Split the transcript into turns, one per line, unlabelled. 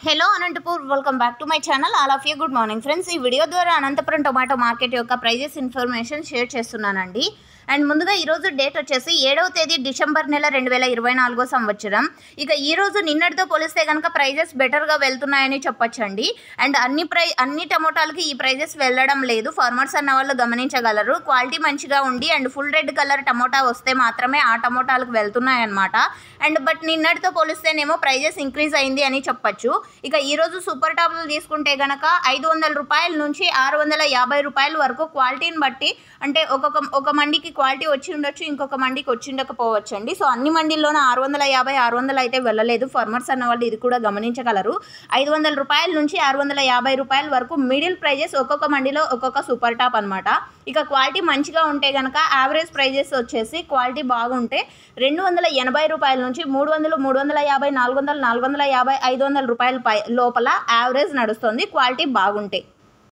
Hello Anantapur welcome back to my channel all of you good morning friends. ఈ video ద్వారా Anantapuram tomato market యొక్క prices information share చేస్తున్నానండి. And ముందుగా ఈరోజు date వచ్చేసి 7వ తేదీ డిసెంబర్ నెల 2024 సంవత్సరం. ఇక ఈరోజు నిన్నటితో పోలిస్తే కనుక ప్రైజెస్ బెటర్గా వెళ్తున్నాయని చెప్పొచ్చండి. అండ్ అన్ని టమోటాలకి ఈ ప్రైజెస్ వెళ్ళడం లేదు. ఫార్మర్స్ అన్న వాళ్ళు గమనించగలరు. క్వాలిటీ మంచిగా ఉండి and full red colour tomato వస్తే మాత్రమే ఆ టమోటాలకు వెళ్తున్నాయన్నమాట. అండ్ బట్ నిన్నటితో పోలిస్తేనేమో ప్రైజెస్ ఇంక్రీజ్ అయింది అని చెప్పచ్చు. ఇక ఈరోజు సూపర్ టాప్లు తీసుకుంటే కనుక 500 రూపాయల నుంచి 650 రూపాయల వరకు క్వాలిటీని బట్టి, అంటే ఒక మండికి క్వాలిటీ వచ్చి ఉండొచ్చు, ఇంకొక మండికి వచ్చి ఉండకపోవచ్చు అండి. సో అన్ని మండీల్లోనూ 650, 600 అయితే వెళ్ళలేదు. ఫార్మర్స్ అన్న వాళ్ళు ఇది కూడా గమనించగలరు. 500 రూపాయల నుంచి 650 రూపాయల వరకు మిడిల్ ప్రైజెస్ ఒక్కొక్క మండీలో ఒక్కొక్క సూపర్ టాప్ అనమాట. ఇక క్వాలిటీ మంచిగా ఉంటే కనుక యావరేజ్ ప్రైజెస్ వచ్చేసి క్వాలిటీ బాగుంటే 280 రూపాయల నుంచి 300, 350, 400, 450, 500 రూపాయల లోపల యావరేజ్ నడుస్తుంది క్వాలిటీ బాగుంటే.